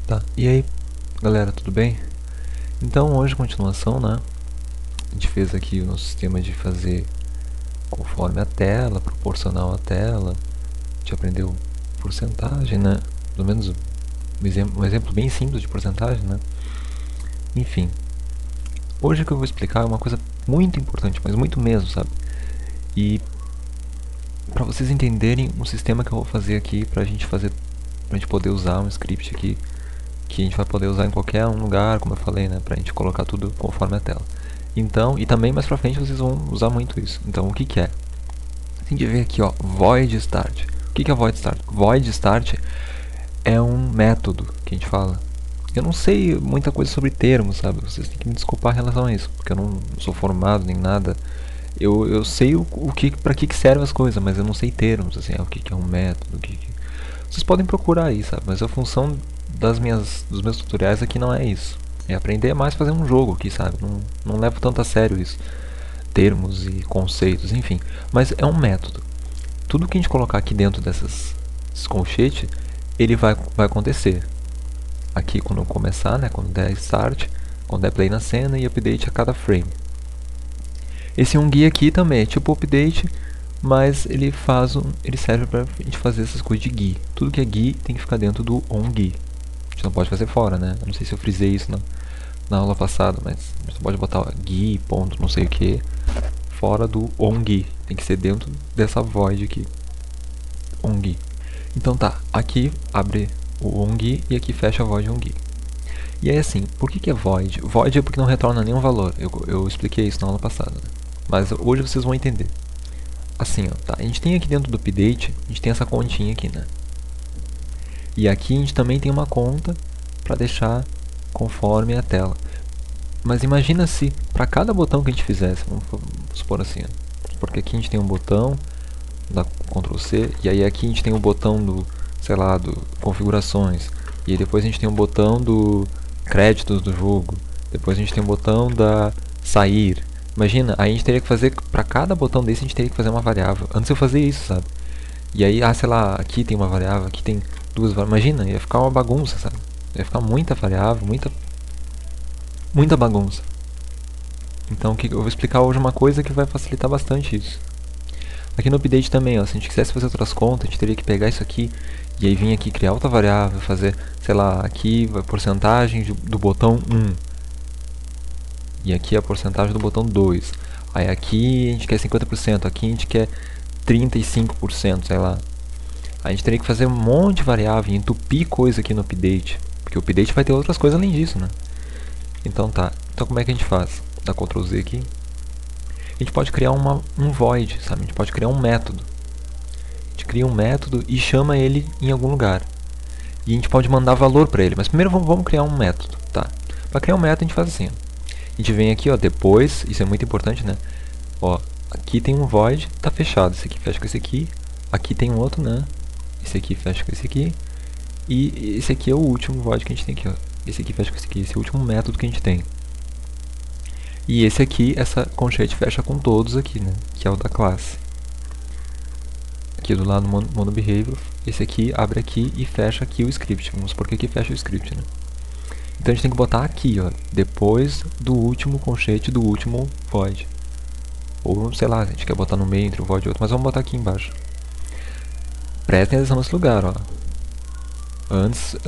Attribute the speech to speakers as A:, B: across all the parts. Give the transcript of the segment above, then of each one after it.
A: Tá, e aí galera, tudo bem? Então hoje, continuação, né? A gente fez aqui o nosso sistema de fazer conforme a tela, proporcional à tela. A gente aprendeu porcentagem, né? Pelo menos um exemplo bem simples de porcentagem, né? Enfim, hoje o que eu vou explicar é uma coisa muito importante, mas muito mesmo, sabe? E para vocês entenderem o sistema que eu vou fazer aqui pra gente poder usar um script aqui que a gente vai poder usar em qualquer lugar, como eu falei, né, pra gente colocar tudo conforme a tela. Então, e também mais pra frente vocês vão usar muito isso. Então, o que que é? Tem que ver aqui, ó, void start. O que que é void start? Void start é um método que a gente fala. Eu não sei muita coisa sobre termos, sabe? Vocês têm que me desculpar em relação a isso, porque eu não sou formado nem nada. Eu sei pra que servem as coisas, mas eu não sei termos, assim, o que que é um método, Vocês podem procurar aí, sabe? Mas a função dos meus tutoriais aqui não é isso. É aprender mais fazer um jogo aqui, sabe? Não levo tanto a sério isso. Termos e conceitos, enfim. Mas é um método. Tudo que a gente colocar aqui dentro desses colchetes, ele vai acontecer. Aqui quando começar, né? Quando der start, quando der play na cena e update a cada frame. Esse um guia aqui também é tipo update, mas ele serve para a gente fazer essas coisas de GUI. Tudo que é GUI tem que ficar dentro do onGUI. A gente não pode fazer fora, né? Eu não sei se eu frisei isso na aula passada, mas você pode botar GUI, ponto, não sei o que, fora do onGUI. Tem que ser dentro dessa void aqui. onGUI. Então tá, aqui abre o onGUI e aqui fecha a void onGUI. E aí assim, por que é void? Void é porque não retorna nenhum valor. Eu expliquei isso na aula passada, né? Mas hoje vocês vão entender. Assim, ó, tá. A gente tem aqui dentro do update, a gente tem essa continha aqui, né? E aqui a gente também tem uma conta para deixar conforme a tela. Mas imagina se para cada botão que a gente fizesse, vamos supor assim, ó, porque aqui a gente tem um botão da Ctrl C, e aí aqui a gente tem o botão do, sei lá, do configurações, e aí depois a gente tem o botão do créditos do jogo, depois a gente tem o botão da sair. Imagina, aí a gente teria que fazer, para cada botão desse a gente teria que fazer uma variável. Antes eu fazia isso, sabe? E aí, sei lá, aqui tem uma variável, aqui tem duas variáveis. Imagina, ia ficar uma bagunça, sabe? Ia ficar muita variável, muita bagunça. Então eu vou explicar hoje uma coisa que vai facilitar bastante isso. Aqui no update também, ó, se a gente quisesse fazer outras contas, a gente teria que pegar isso aqui e aí vir aqui criar outra variável, fazer, sei lá, aqui a porcentagem do botão 1. E aqui a porcentagem do botão 2. Aí aqui a gente quer 50%, aqui a gente quer 35%, sei lá. A gente teria que fazer um monte de variável e entupir coisa aqui no update. Porque o update vai ter outras coisas além disso, né? Então tá. Então como é que a gente faz? Dá Ctrl Z aqui. A gente pode criar um void, sabe? A gente pode criar um método. A gente cria um método e chama ele em algum lugar. E a gente pode mandar valor para ele. Mas primeiro vamos criar um método, tá? Para criar um método a gente faz assim, ó. A gente vem aqui, ó, depois, isso é muito importante, né? Ó, aqui tem um void, tá fechado. Esse aqui fecha com esse aqui. Aqui tem um outro, né? Esse aqui fecha com esse aqui. E esse aqui é o último void que a gente tem aqui, ó. Esse aqui fecha com esse aqui. Esse é o último método que a gente tem. E esse aqui, essa conchete fecha com todos aqui, né? Que é o da classe. Aqui do lado monobehavior. Esse aqui abre aqui e fecha aqui o script. Vamos supor que aqui fecha o script, né? Então a gente tem que botar aqui, ó, depois do último conchete do último void. Ou, sei lá, a gente quer botar no meio entre o void e outro, mas vamos botar aqui embaixo. Prestem atenção nesse lugar, ó.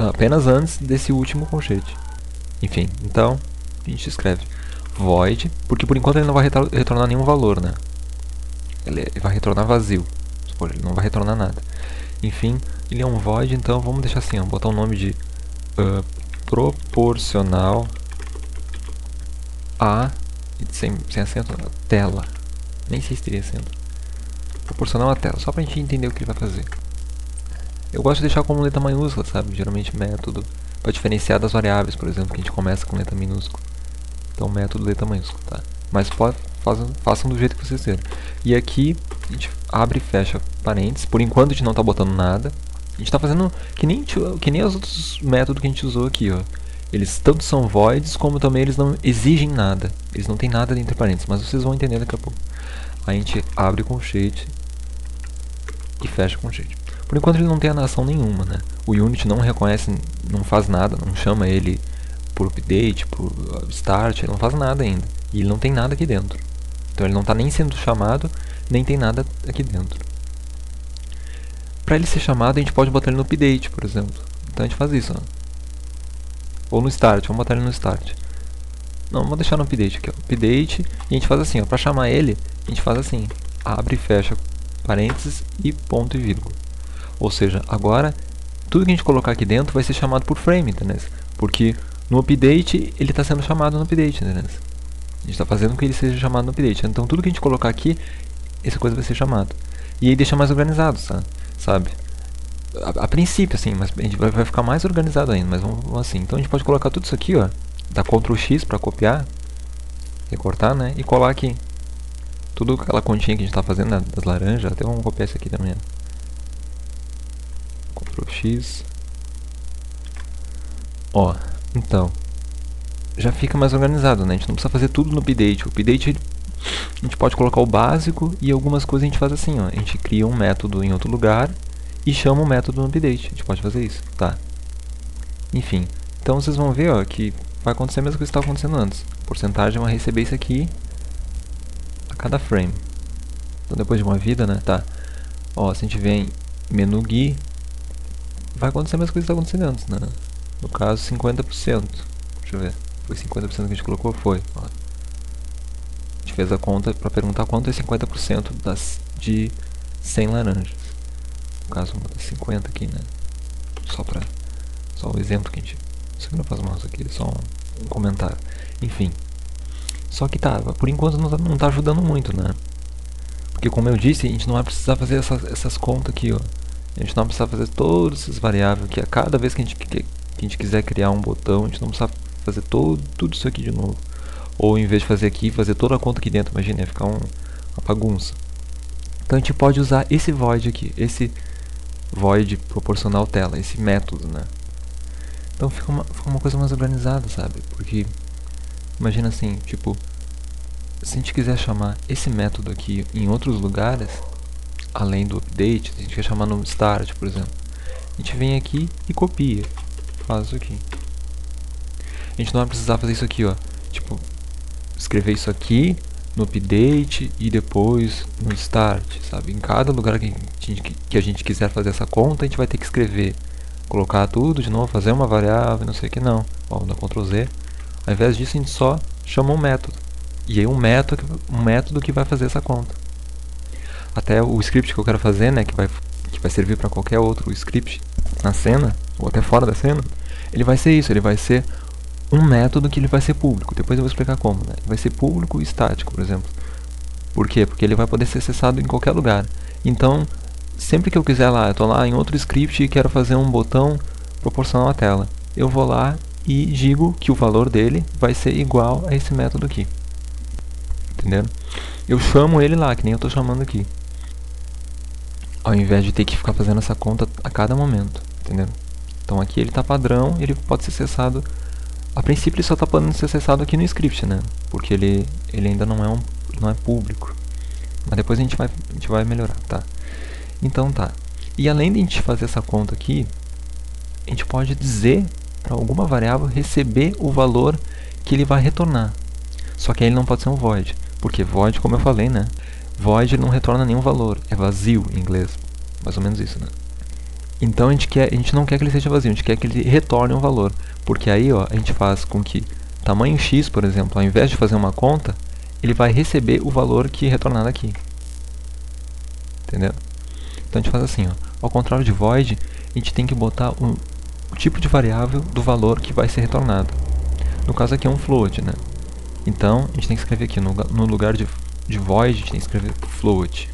A: Apenas antes desse último conchete. Enfim, então, a gente escreve void, porque por enquanto ele não vai retornar nenhum valor, né? Ele vai retornar vazio. Ele não vai retornar nada. Enfim, ele é um void, então vamos deixar assim, ó, botar o nome de proporcional a, sem acento, tela. Nem sei se teria acento. Proporcional a tela, só pra gente entender o que ele vai fazer. Eu gosto de deixar como letra maiúscula, sabe? Geralmente método, para diferenciar das variáveis, por exemplo, que a gente começa com letra minúscula. Então método letra maiúscula, tá? Mas façam do jeito que vocês querem. E aqui a gente abre e fecha parênteses. Por enquanto a gente não está botando nada. A gente está fazendo que nem os outros métodos que a gente usou aqui, ó. Eles tanto são voids, como também eles não exigem nada. Eles não tem nada entre parênteses, mas vocês vão entender daqui a pouco. Aí a gente abre o conchete e fecha o conchete. Por enquanto ele não tem anação nenhuma, né? o Unity não reconhece, não faz nada, não chama ele por update, por start, ele não faz nada ainda. E ele não tem nada aqui dentro. Então ele não está nem sendo chamado, nem tem nada aqui dentro. Para ele ser chamado, a gente pode botar ele no update, por exemplo. Então a gente faz isso, ó. Ou no start, vamos botar ele no start. Não, vamos deixar no update aqui, ó. Update, e a gente faz assim, ó. Para chamar ele, a gente faz assim, abre e fecha parênteses e ponto e vírgula. Ou seja, agora tudo que a gente colocar aqui dentro vai ser chamado por frame, entendeu? Porque no update ele está sendo chamado no update, entendeu? A gente está fazendo com que ele seja chamado no update. Então tudo que a gente colocar aqui, essa coisa vai ser chamado. E aí deixa mais organizado, sabe? A princípio, assim, mas a gente vai ficar mais organizado ainda, mas vamos assim. Então a gente pode colocar tudo isso aqui, ó, dar Ctrl X para copiar, recortar, né? E colar aqui. Tudo aquela continha que a gente está fazendo, né, das laranjas, até vamos copiar isso aqui também. Ctrl X. Ó, então já fica mais organizado, né? A gente não precisa fazer tudo no update. O update a gente pode colocar o básico e algumas coisas a gente faz assim, ó. A gente cria um método em outro lugar e chama o método no update. A gente pode fazer isso, tá? Enfim, então vocês vão ver, ó, que vai acontecer a mesma coisa que estava acontecendo antes. A porcentagem vai receber isso aqui a cada frame. Então depois de uma vida, né? Tá. Ó, se a gente vem menu GUI, vai acontecer a mesma coisa que está acontecendo antes, né? No caso, 50%. Deixa eu ver. Foi 50% que a gente colocou? Foi. Ó. A gente fez a conta para perguntar quanto é 50% de 100 laranjas. No caso, vamos botar 50 aqui, né? Só o exemplo que a gente... Isso aqui não faz mal, isso aqui é só um comentário. Enfim. Só que tá, por enquanto não tá ajudando muito, né? Porque como eu disse, a gente não vai precisar fazer essas contas aqui, ó. A gente não precisa fazer todas essas variáveis aqui. A cada vez que a gente quiser criar um botão, a gente não precisa fazer tudo isso aqui de novo. Ou em vez de fazer aqui, fazer toda a conta aqui dentro. Imagina, ia ficar uma bagunça. Então a gente pode usar esse void aqui, esse void proporcional tela, esse método, né? Então fica uma coisa mais organizada, sabe? Porque imagina assim, tipo, se a gente quiser chamar esse método aqui em outros lugares, além do update, a gente quer chamar no start, por exemplo, a gente vem aqui e copia, faz isso aqui. A gente não vai precisar fazer isso aqui, ó, tipo, escrever isso aqui no update e depois no start, sabe? Em cada lugar que a gente quiser fazer essa conta, a gente vai ter que escrever, colocar tudo de novo, fazer uma variável, não sei o que, não. Ó, dá Ctrl Z. Ao invés disso, a gente só chama um método. E aí um método que vai fazer essa conta. Até o script que eu quero fazer, né, que vai servir para qualquer outro script na cena, ou até fora da cena, ele vai ser isso, ele vai ser um método que ele vai ser público. Depois eu vou explicar como, né? Vai ser público e estático, por exemplo. Por quê? Porque ele vai poder ser acessado em qualquer lugar. Então, sempre que eu quiser lá, eu estou lá em outro script e quero fazer um botão proporcional à tela, eu vou lá e digo que o valor dele vai ser igual a esse método aqui. Entendeu? Eu chamo ele lá, que nem eu estou chamando aqui. Ao invés de ter que ficar fazendo essa conta a cada momento. Entendeu? Então aqui ele está padrão e ele pode ser acessado. A princípio ele só está podendo ser acessado aqui no script, né? Porque ele ainda não é público. Mas depois a gente vai melhorar, tá? Então tá. E além de a gente fazer essa conta aqui, a gente pode dizer para alguma variável receber o valor que ele vai retornar. Só que aí ele não pode ser um void. Porque void, como eu falei, né? Void não retorna nenhum valor. É vazio em inglês. Mais ou menos isso, né? Então a gente não quer que ele seja vazio, a gente quer que ele retorne um valor. Porque aí, ó, a gente faz com que tamanho x, por exemplo, ao invés de fazer uma conta, ele vai receber o valor que é retornado aqui. Entendeu? Então a gente faz assim, ó. Ao contrário de void, a gente tem que botar o tipo de variável do valor que vai ser retornado. No caso aqui é um float, né? Então a gente tem que escrever aqui, no lugar de void, a gente tem que escrever float.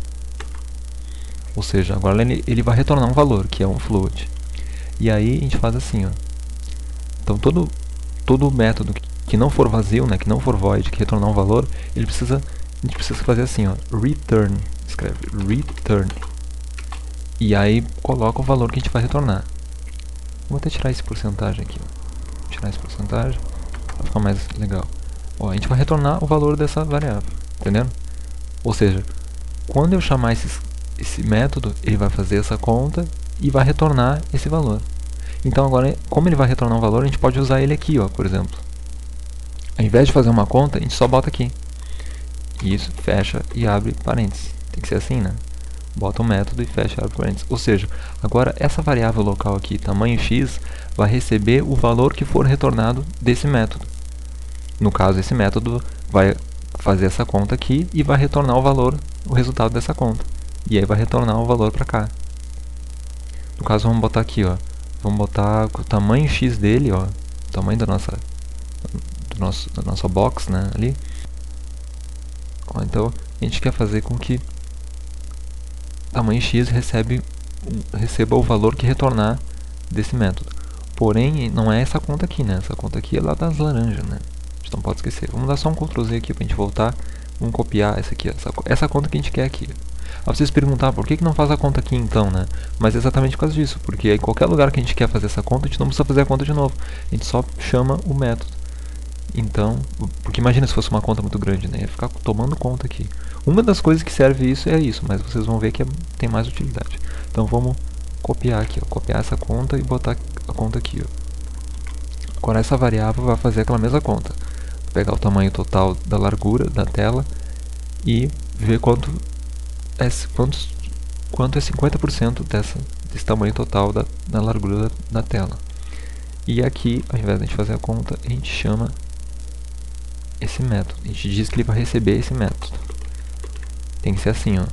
A: Ou seja, agora ele vai retornar um valor, que é um float. E aí a gente faz assim, ó. Então todo método que não for vazio, né, que não for void, que retornar um valor, a gente precisa fazer assim, ó, return. Escreve return. E aí coloca o valor que a gente vai retornar. Vou até tirar esse porcentagem aqui, ó. Tirar esse porcentagem para ficar mais legal. Ó, a gente vai retornar o valor dessa variável, entendendo? Ou seja, quando eu chamar esse método, ele vai fazer essa conta e vai retornar esse valor. Então agora, como ele vai retornar um valor, a gente pode usar ele aqui, ó, por exemplo. Ao invés de fazer uma conta, a gente só bota aqui. Isso, fecha e abre parênteses. Tem que ser assim, né? Bota um método e fecha e abre parênteses. Ou seja, agora essa variável local aqui, tamanho x, vai receber o valor que for retornado desse método. No caso, esse método vai fazer essa conta aqui e vai retornar o valor, o resultado dessa conta. E aí vai retornar o valor para cá. No caso, vamos botar aqui, ó. Vamos botar o tamanho x dele, ó. O tamanho da nossa box, né, ali. Ó, então, a gente quer fazer com que tamanho x receba o valor que retornar desse método. Porém, não é essa conta aqui, né? Essa conta aqui é lá das laranjas, né? A gente não pode esquecer. Vamos dar só um Ctrl Z aqui pra gente voltar. Vamos copiar essa aqui, essa conta que a gente quer aqui. Aí vocês perguntar por que não faz a conta aqui então, né? Mas é exatamente por causa disso, porque em qualquer lugar que a gente quer fazer essa conta, a gente não precisa fazer a conta de novo. A gente só chama o método. Então, porque imagina se fosse uma conta muito grande, né? Ia ficar tomando conta aqui. Uma das coisas que serve isso é isso, mas vocês vão ver que tem mais utilidade. Então vamos copiar aqui, ó, copiar essa conta e botar a conta aqui, ó. Agora essa variável vai fazer aquela mesma conta. Vou pegar o tamanho total da largura da tela e ver quanto é 50% desse tamanho total da largura da tela. E aqui, ao invés de a gente fazer a conta, a gente chama esse método. A gente diz que ele vai receber esse método. Tem que ser assim, ó.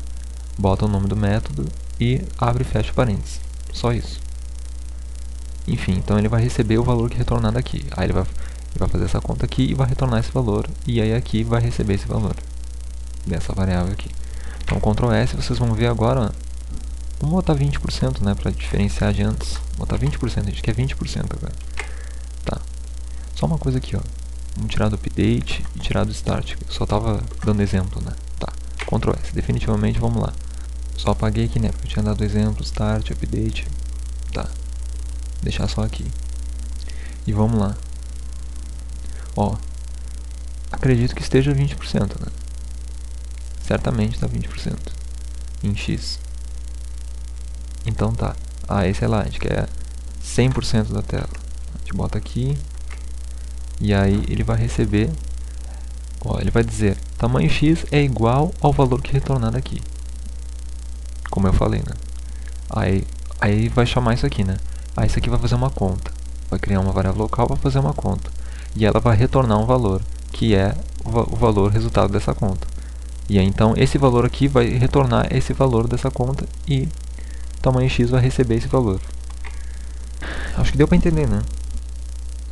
A: Bota o nome do método e abre e fecha parênteses. Só isso. Enfim, então ele vai receber o valor que retornar daqui. Aí ele vai fazer essa conta aqui e vai retornar esse valor. E aí aqui vai receber esse valor dessa variável aqui. Então Ctrl S, vocês vão ver agora, ó. Vamos botar 20%, né, para diferenciar de antes. Vou botar 20%, a gente quer 20% agora. Tá. Só uma coisa aqui, ó. Vamos tirar do update e tirar do start. Eu só tava dando exemplo, né? Tá. Ctrl S, definitivamente, vamos lá. Só apaguei aqui, né, porque eu tinha dado exemplo, start, update. Tá. Deixar só aqui. E vamos lá. Ó. Acredito que esteja 20%, né? Certamente está 20% em X. Então tá. Aí, sei lá, a gente quer 100% da tela. A gente bota aqui. E aí ele vai receber. Ó, ele vai dizer, tamanho X é igual ao valor que retornar daqui. Como eu falei, né? Aí vai chamar isso aqui, né? Aí isso aqui vai fazer uma conta. Vai criar uma variável local para fazer uma conta. E ela vai retornar um valor, que é o valor resultado dessa conta. E aí, então esse valor aqui vai retornar esse valor dessa conta e tamanho X vai receber esse valor. Acho que deu para entender, né?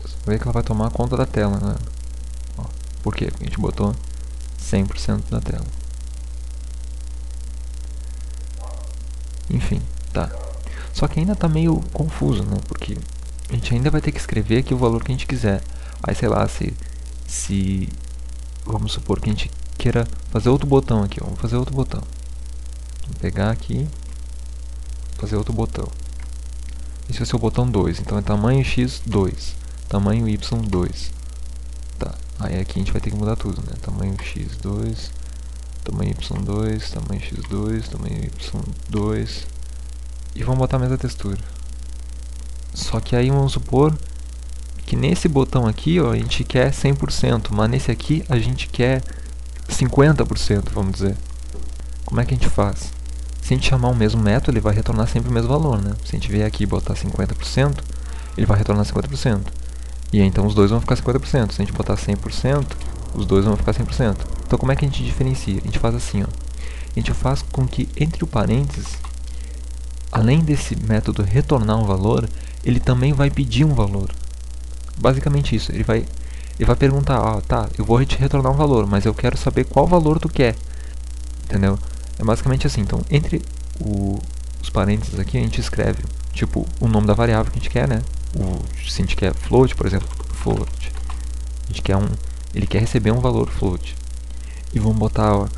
A: Você vê que ela vai tomar conta da tela, né? Ó, por quê? Porque a gente botou 100% da tela. Enfim, tá. Só que ainda tá meio confuso, né? Porque a gente ainda vai ter que escrever aqui o valor que a gente quiser. Aí, sei lá, se vamos supor que a gente queira fazer outro botão aqui, ó. Vamos fazer outro botão. Vou pegar aqui, fazer outro botão. Esse vai ser o botão 2, então é tamanho x2, tamanho y2. Tá, aí aqui a gente vai ter que mudar tudo, né? Tamanho x2, tamanho y2, tamanho x2, tamanho y2. E vamos botar a mesma textura. Só que aí vamos supor que nesse botão aqui, ó, a gente quer 100%, mas nesse aqui a gente quer 50%, vamos dizer. Como é que a gente faz? Se a gente chamar o mesmo método, ele vai retornar sempre o mesmo valor, né? Se a gente vier aqui e botar 50%, ele vai retornar 50%. E aí, então os dois vão ficar 50%. Se a gente botar 100%, os dois vão ficar 100%. Então como é que a gente diferencia? A gente faz assim, ó. A gente faz com que entre o parênteses, além desse método retornar um valor, ele também vai pedir um valor. Basicamente isso. Ele vai perguntar, ah, tá, eu vou te retornar um valor, mas eu quero saber qual valor tu quer. Entendeu? É basicamente assim. Então, entre os parênteses aqui, a gente escreve, tipo, o nome da variável que a gente quer, né? Se a gente quer float, por exemplo, float. A gente quer ele quer receber um valor float. E vamos botar, ó,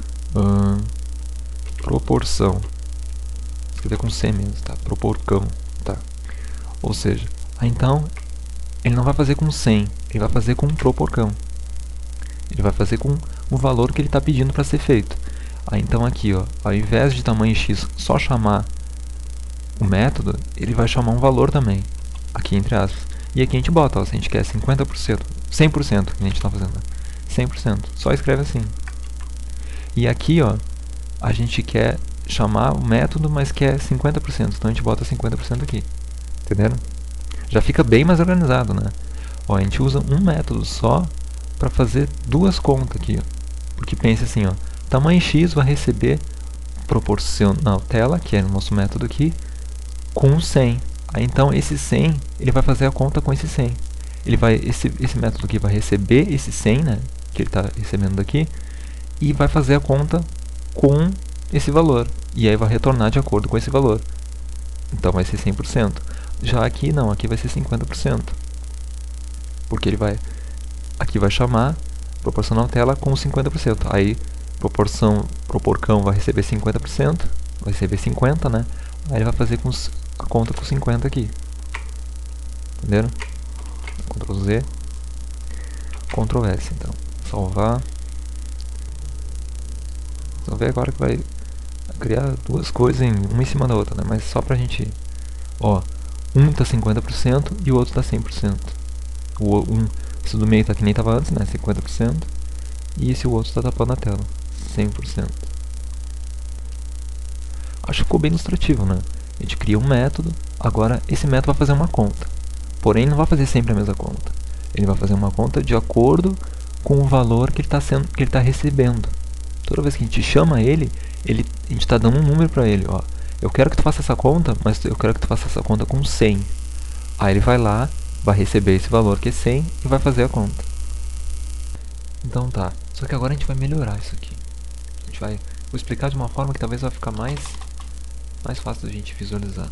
A: proporção. Escrever com C mesmo, tá? Proporcão, tá? Ou seja, então, ele não vai fazer com 100, ele vai fazer com um proporcão. Ele vai fazer com o valor que ele está pedindo para ser feito. Aí então aqui, ó, ao invés de tamanho x só chamar o método, ele vai chamar um valor também. aqui entre aspas. E aqui a gente bota, ó, se a gente quer 50%, 100% que a gente está fazendo, né? 100%, só escreve assim. E aqui, ó, a gente quer chamar o método, mas quer 50%, então a gente bota 50% aqui, entenderam? Já fica bem mais organizado, né? Ó, a gente usa um método só para fazer duas contas aqui, ó. Porque pense assim, ó, tamanho x vai receber proporcional tela, que é o nosso método aqui, com 100. Aí, então esse 100, ele vai fazer a conta com esse 100. Esse método aqui vai receber esse 100, né, que ele está recebendo daqui, e vai fazer a conta com esse valor. E aí vai retornar de acordo com esse valor. Então vai ser 100%. Já aqui não, aqui vai ser 50%. Porque ele vai, aqui vai chamar proporcional tela com 50%. Aí proporcão vai receber 50%, vai receber 50, né? Aí ele vai fazer a conta com 50 aqui. Entenderam? Ctrl Z, Ctrl S, então. Salvar. Vocês vão ver agora que vai criar duas coisas uma em cima da outra, né? Mas só pra gente... Ó, um tá 50% e o outro tá 100%. Esse do meio tá que nem tava antes, né? 50%. E esse outro tá tapando a tela. 100%. Acho que ficou bem ilustrativo, né? A gente cria um método, agora esse método vai fazer uma conta. Porém, não vai fazer sempre a mesma conta. Ele vai fazer uma conta de acordo com o valor que ele está recebendo. Toda vez que a gente chama ele, a gente está dando um número para ele. Ó, eu quero que tu faça essa conta, mas eu quero que tu faça essa conta com 100. Aí ele vai lá, vai receber esse valor que é 100 e vai fazer a conta. Então tá, só que agora a gente vai melhorar isso aqui. Vou explicar de uma forma que talvez vai ficar mais fácil da gente visualizar.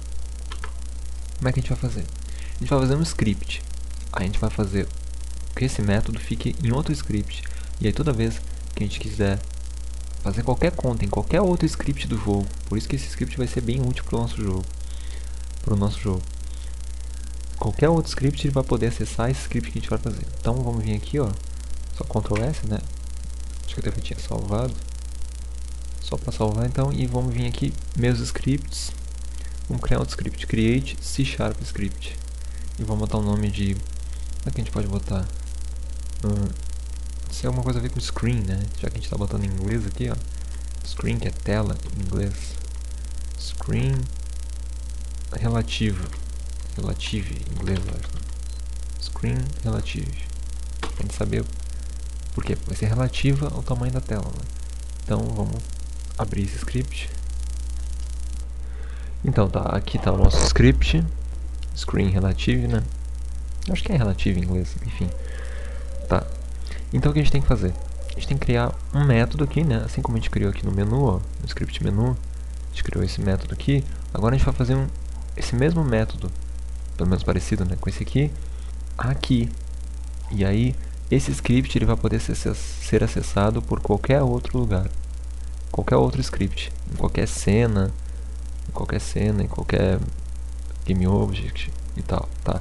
A: Como é que a gente vai fazer? A gente vai fazer um script. Aí a gente vai fazer que esse método fique em outro script. E aí toda vez que a gente quiser fazer qualquer conta em qualquer outro script do jogo, por isso que esse script vai ser bem útil para o nosso jogo. Qualquer outro script ele vai poder acessar esse script que a gente vai fazer. Então vamos vir aqui, ó, só Ctrl S, né? Acho que eu até tinha salvado. Só para salvar então, e vamos vir aqui, meus scripts. Vamos criar outro script, create C# script. E vamos botar o nome de... Como é que a gente pode botar? Isso é alguma coisa a ver com screen, né? Já que a gente está botando em inglês aqui, ó. Screen, que é tela em inglês. Screen relative em inglês, eu acho. Screen relative. Pra gente saber por quê. Vai ser relativa ao tamanho da tela, né? Então vamos abrir esse script. Então tá, aqui tá o nosso script. Screen relative, né? Acho que é relative em inglês, enfim. Tá. Então o que a gente tem que fazer? A gente tem que criar um método aqui, né? Assim como a gente criou aqui no menu, ó, no script menu. A gente criou esse método aqui. Agora a gente vai fazer esse mesmo método, pelo menos parecido, né, com esse aqui. E aí, esse script ele vai poder ser acessado por qualquer outro lugar. Qualquer outro script. Em qualquer cena, em qualquer GameObject e tal, tá?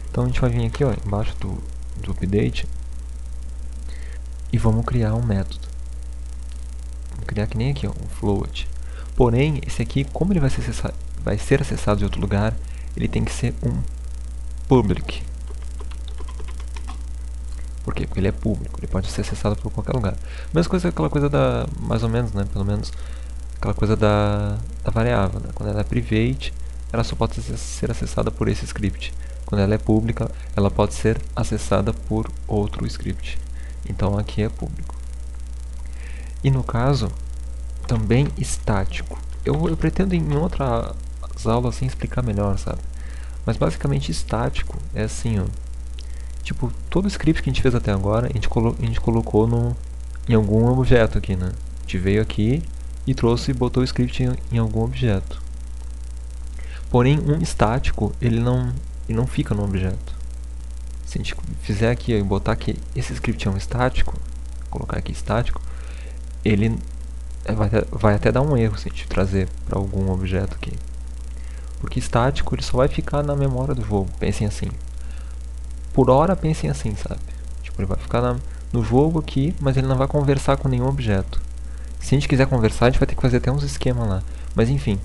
A: Então a gente vai vir aqui, ó, embaixo do update e vamos criar um método. Vamos criar que nem aqui, ó, um float. Porém, esse aqui, como ele vai ser acessado de outro lugar, ele tem que ser um public. Por quê? Porque ele é público, ele pode ser acessado por qualquer lugar. Mesma coisa aquela coisa da, mais ou menos, né, pelo menos, aquela coisa da variável, né? Quando ela é private, ela só pode ser acessada por esse script. Quando ela é pública, ela pode ser acessada por outro script. Então aqui é público. E no caso, também estático. Eu pretendo em outras aulas assim explicar melhor, sabe? Mas basicamente estático é assim, ó. Tipo, todo script que a gente fez até agora, a gente colocou em algum objeto aqui, né? A gente veio aqui e trouxe e botou o script em algum objeto. Porém, um estático, ele não fica no objeto. Se a gente fizer aqui e botar que esse script é um estático, colocar aqui estático, ele vai até dar um erro se a gente trazer para algum objeto aqui. Porque estático, ele só vai ficar na memória do jogo. Pensem assim. Por hora, pensem assim, sabe? Tipo, ele vai ficar no jogo aqui, mas ele não vai conversar com nenhum objeto. Se a gente quiser conversar, a gente vai ter que fazer até uns esquemas lá. Mas enfim,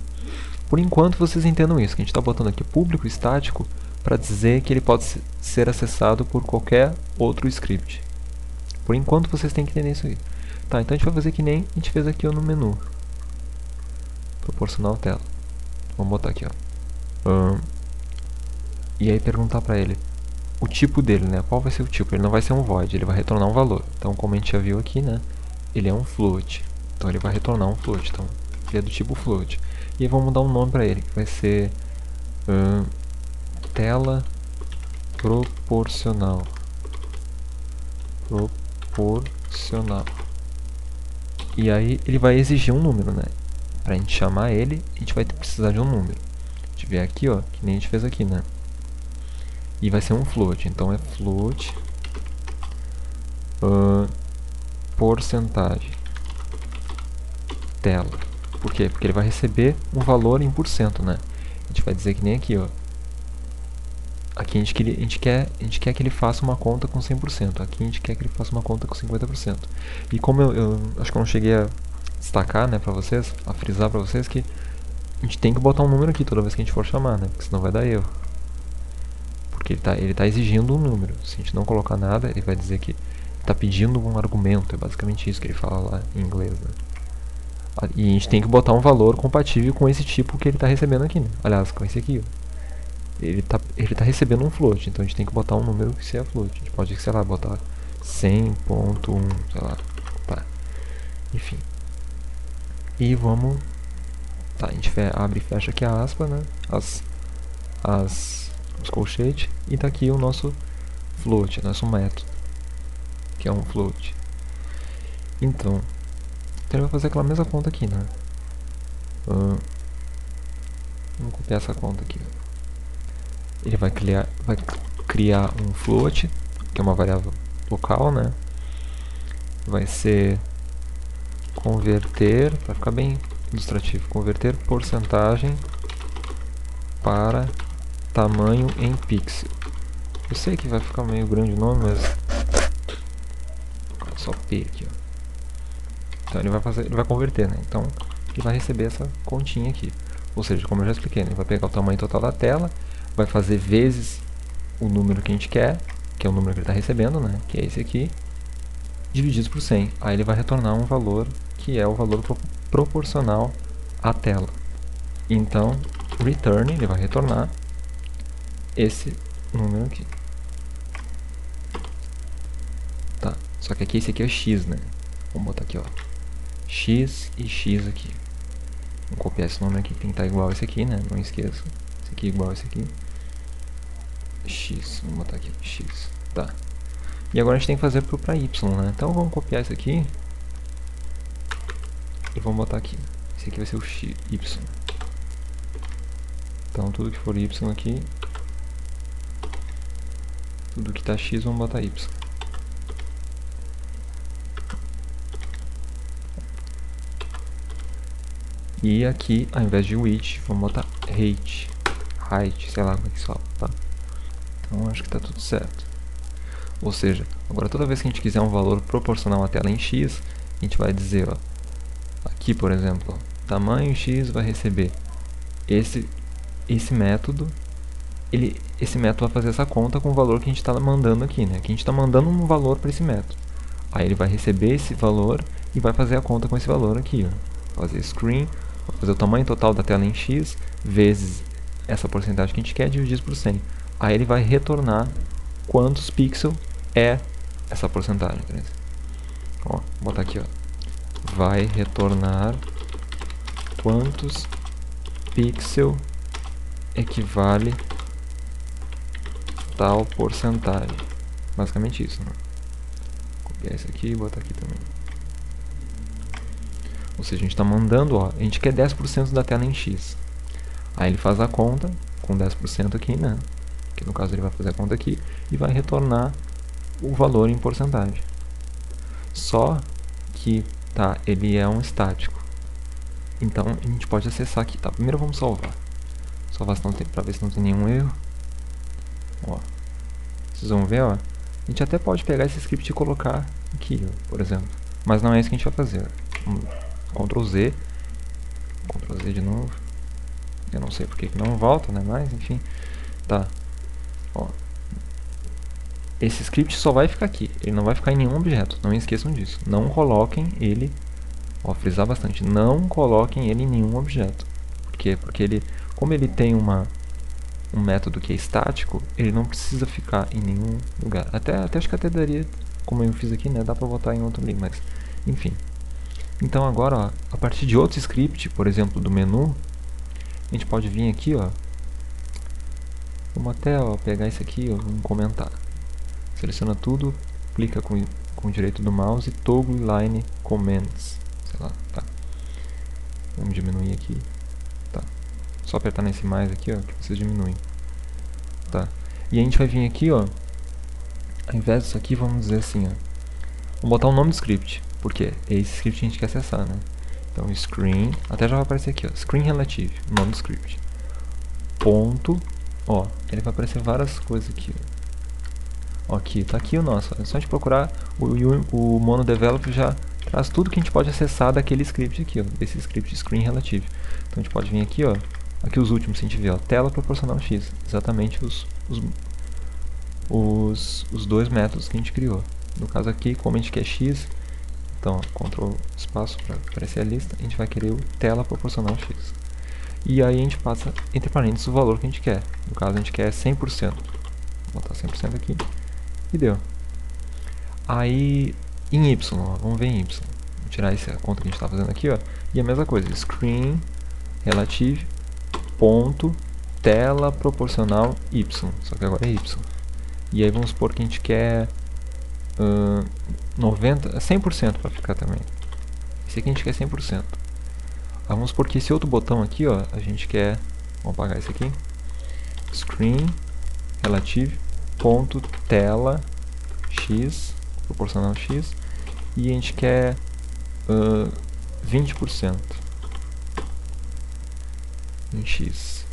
A: por enquanto vocês entendam isso, que a gente está botando aqui público estático, para dizer que ele pode ser acessado por qualquer outro script. Por enquanto vocês têm que entender isso aí. Tá, então a gente vai fazer que nem a gente fez aqui ó, no menu. Proporcional tela. Vamos botar aqui, ó. E aí perguntar para ele o tipo dele, né? Qual vai ser o tipo? Ele não vai ser um void, ele vai retornar um valor. Então, como a gente já viu aqui, né? Ele é um float. Então, ele vai retornar um float. Então, ele é do tipo float. E aí vamos dar um nome para ele, que vai ser tela proporcional. Proporcional. E aí ele vai exigir um número, né? Para a gente chamar ele, a gente vai precisar de um número. A gente vê aqui, ó, que nem a gente fez aqui, né? E vai ser um float, então é float porcentagem tela. Por quê? Porque ele vai receber um valor em %, né? A gente vai dizer que nem aqui, ó. Aqui a gente quer que ele faça uma conta com 100%. Aqui a gente quer que ele faça uma conta com 50%. E como eu acho que eu não cheguei a destacar, né, pra vocês, a frisar pra vocês que a gente tem que botar um número aqui toda vez que a gente for chamar, né? Porque senão vai dar erro. Porque ele tá exigindo um número. Se a gente não colocar nada, ele vai dizer que está pedindo um argumento. É basicamente isso que ele fala lá em inglês, né? E a gente tem que botar um valor compatível com esse tipo que ele está recebendo aqui, né? Aliás, com esse aqui, ó. Ele tá recebendo um float, então a gente tem que botar um número que seja float. A gente pode, sei lá, botar 100.1, sei lá. Tá. Enfim. E vamos... Tá, a gente abre e fecha aqui a aspa, né? Os colchetes. E tá aqui o nosso float, nosso método, que é um float. Então ele vai fazer aquela mesma conta aqui, né? Vamos copiar essa conta aqui. Ele vai criar um float, que é uma variável local, né? Vai ser converter, para ficar bem ilustrativo, converter porcentagem para tamanho em pixel. Eu sei que vai ficar meio grande o nome, mas só P aqui, ó. Então ele vai converter, né? Então ele vai receber essa continha aqui. Ou seja, como eu já expliquei, né? Ele vai pegar o tamanho total da tela, vai fazer vezes o número que a gente quer, que é o número que ele está recebendo, né? Que é esse aqui, dividido por 100. Aí ele vai retornar um valor que é o valor proporcional à tela. Então, return, ele vai retornar esse número aqui. Tá, só que aqui esse aqui é x, né? Vamos botar aqui, ó. X e x aqui. Vamos copiar esse nome aqui, que tem que estar igual a esse aqui, né? Não esqueça. Esse aqui é igual a esse aqui. X, vamos botar aqui, x. Tá. E agora a gente tem que fazer para y, né? Então vamos copiar isso aqui. E vamos botar aqui. Esse aqui vai ser o x, y. Então tudo que for y aqui, tudo que está x, vamos botar y. E aqui, ao invés de width, vamos botar height, sei lá como é que se fala, tá? Então acho que está tudo certo. Ou seja, agora toda vez que a gente quiser um valor proporcional à tela em x, a gente vai dizer, ó, aqui por exemplo, ó, tamanho x vai receber esse método, esse método vai fazer essa conta com o valor que a gente está mandando aqui, né? Que a gente está mandando um valor para esse método. Aí ele vai receber esse valor e vai fazer a conta com esse valor aqui, ó. Fazer screen, vai fazer o tamanho total da tela em x vezes essa porcentagem que a gente quer dividido por 100. Aí ele vai retornar quantos pixels é essa porcentagem. Ó, vou botar aqui, ó. Vai retornar quantos pixels equivale tal porcentagem. Basicamente isso, né? Copiar isso aqui e botar aqui também. Ou seja, a gente está mandando, ó, a gente quer 10% da tela em x. Aí ele faz a conta com 10% aqui, né? Que no caso ele vai fazer a conta aqui e vai retornar o valor em porcentagem. Só que, tá, ele é um estático. Então a gente pode acessar aqui, tá? Primeiro vamos salvar. Salvar para ver se não tem nenhum erro. Ó, vocês vão ver, ó. A gente até pode pegar esse script e colocar aqui, ó, por exemplo. Mas não é isso que a gente vai fazer. Ctrl Z de novo. Eu não sei porque que não volta, né? Mas enfim, tá. Ó, esse script só vai ficar aqui, ele não vai ficar em nenhum objeto, não esqueçam disso. Não coloquem ele, ó, frisar bastante, não coloquem ele em nenhum objeto. Por quê? Porque ele, como ele tem um método que é estático, ele não precisa ficar em nenhum lugar. Até acho que até daria, como eu fiz aqui, né, dá pra botar em outro link, mas enfim. Então agora, ó, a partir de outro script, por exemplo, do menu, a gente pode vir aqui, ó, vamos até, ó, pegar isso aqui, ó, vamos comentar. Seleciona tudo, clica com o direito do mouse, toggle line commands, sei lá, tá. Vamos diminuir aqui, tá. Só apertar nesse mais aqui, ó, que vocês diminuem, tá. E a gente vai vir aqui, ó, ao invés disso aqui, vamos dizer assim, ó, vamos botar o nome do script, porque é esse script que a gente quer acessar, né. Então, screen, até já vai aparecer aqui, ó, screen relative, nome do script. Ponto, ó, ele vai aparecer várias coisas aqui, ó. Aqui, tá aqui o nosso, é só a gente procurar, o MonoDevelop já traz tudo que a gente pode acessar daquele script aqui, ó, desse script screen relative. Então a gente pode vir aqui, ó, aqui os últimos, se a gente ver, ó, tela proporcional x, exatamente os dois métodos que a gente criou. No caso aqui, como a gente quer x, então, ó, Ctrl espaço para aparecer a lista, a gente vai querer o tela proporcional x. E aí a gente passa entre parênteses o valor que a gente quer. No caso a gente quer 100%. Vou botar 100% aqui. E deu. Aí em y, ó, vamos ver em y. Vou tirar essa conta que a gente está fazendo aqui, ó. E a mesma coisa, screen relative ponto tela proporcional y. Só que agora é y. E aí vamos supor que a gente quer 100% para ficar também. Esse aqui a gente quer 100%. Vamos supor que esse outro botão aqui, ó, a gente quer, vamos apagar esse aqui, screen relative ponto tela x proporcional x, e a gente quer 20% em x,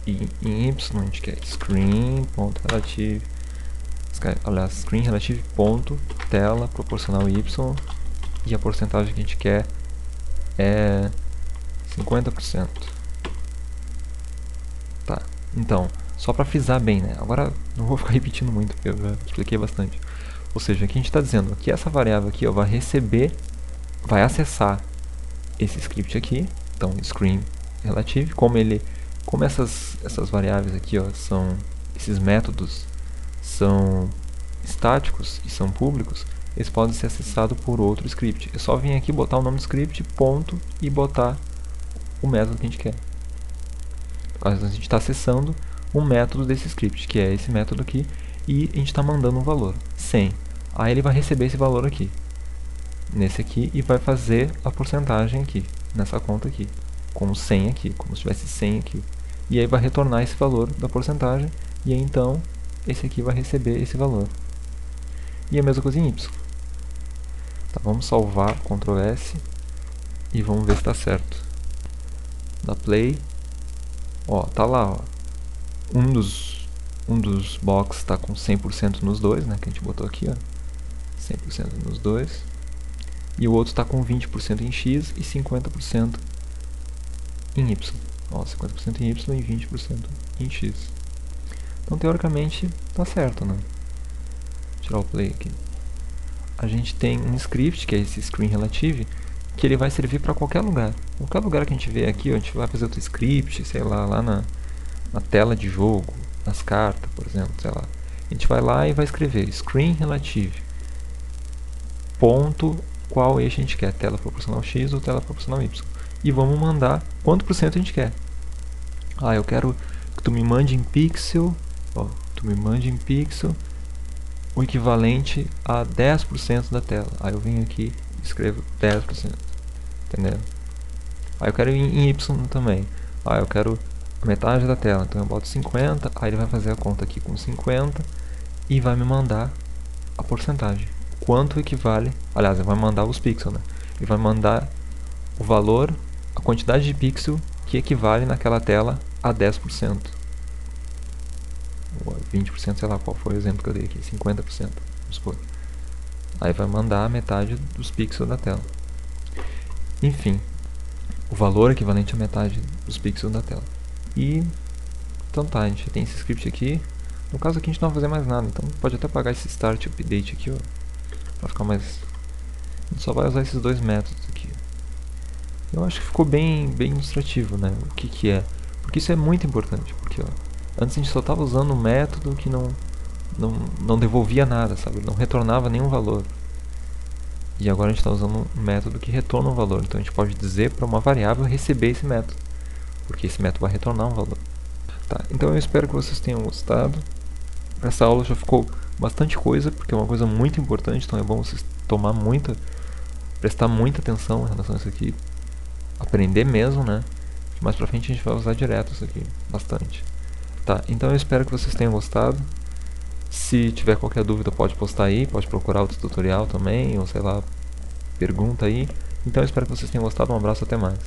A: e em y a gente quer screen ponto relative, aliás, screen relative ponto tela proporcional y, e a porcentagem que a gente quer é 50%. Tá, então, só para frisar bem, né? Agora não vou ficar repetindo muito, porque eu já expliquei bastante. Ou seja, aqui a gente está dizendo que essa variável aqui, ó, vai receber, vai acessar esse script aqui, então screen relative, como essas variáveis aqui, ó, esses métodos são estáticos e são públicos, eles podem ser acessados por outro script. É só vir aqui, botar o nome do script, ponto, e botar o método que a gente quer. A gente está acessando um método desse script, que é esse método aqui, e a gente está mandando um valor, 100. Aí ele vai receber esse valor aqui, nesse aqui, e vai fazer a porcentagem aqui, nessa conta aqui, como 100 aqui, como se tivesse 100 aqui. E aí vai retornar esse valor da porcentagem, e aí então esse aqui vai receber esse valor. E a mesma coisa em y. Tá, vamos salvar, Ctrl S, e vamos ver se está certo. Dá play. Ó, tá lá, ó. Um dos boxes está com 100% nos dois, né, que a gente botou aqui, ó. 100% nos dois. E o outro está com 20% em x e 50% em y. Ó, 50% em y e 20% em x. Então, teoricamente, tá certo, né? Vou tirar o play aqui. A gente tem um script, que é esse screen relative, que ele vai servir para qualquer lugar. Qualquer lugar que a gente vê aqui, ó, a gente vai fazer outro script, sei lá na tela de jogo, nas cartas, por exemplo, sei lá. A gente vai lá e vai escrever screen relative ponto qual eixo a gente quer, tela proporcional x ou tela proporcional y. E vamos mandar quanto por cento a gente quer. Ah, eu quero que tu me mande em pixel, ó, tu me mande em pixel o equivalente a 10% da tela. Aí eu venho aqui e escrevo 10%, entendeu? Aí eu quero em y também. Aí eu quero a metade da tela, então eu boto 50, aí ele vai fazer a conta aqui com 50 e vai me mandar a porcentagem. Quanto equivale, aliás, ele vai mandar os pixels, né? Ele vai mandar o valor, a quantidade de pixel que equivale naquela tela a 10%. Ou 20%, sei lá qual foi o exemplo que eu dei aqui, 50%, vamos supor. Aí vai mandar a metade dos pixels da tela. Enfim, o valor equivalente à metade dos pixels da tela. E então tá, a gente tem esse script aqui. No caso aqui a gente não vai fazer mais nada, então pode até apagar esse start update aqui, ó, pra ficar mais... A gente só vai usar esses dois métodos aqui. Eu acho que ficou bem ilustrativo, né? O que que é. Porque isso é muito importante, porque ó, antes a gente só estava usando um método que não devolvia nada, sabe? Não retornava nenhum valor. E agora a gente está usando um método que retorna um valor. Então a gente pode dizer para uma variável receber esse método, porque esse método vai retornar um valor. Tá, então eu espero que vocês tenham gostado. Essa aula já ficou bastante coisa, porque é uma coisa muito importante, então é bom vocês prestar muita atenção em relação a isso aqui. Aprender mesmo, né? Mais pra frente a gente vai usar direto isso aqui, bastante. Tá, então eu espero que vocês tenham gostado. Se tiver qualquer dúvida pode postar aí, pode procurar outro tutorial também, ou sei lá, pergunta aí. Então eu espero que vocês tenham gostado, um abraço, até mais.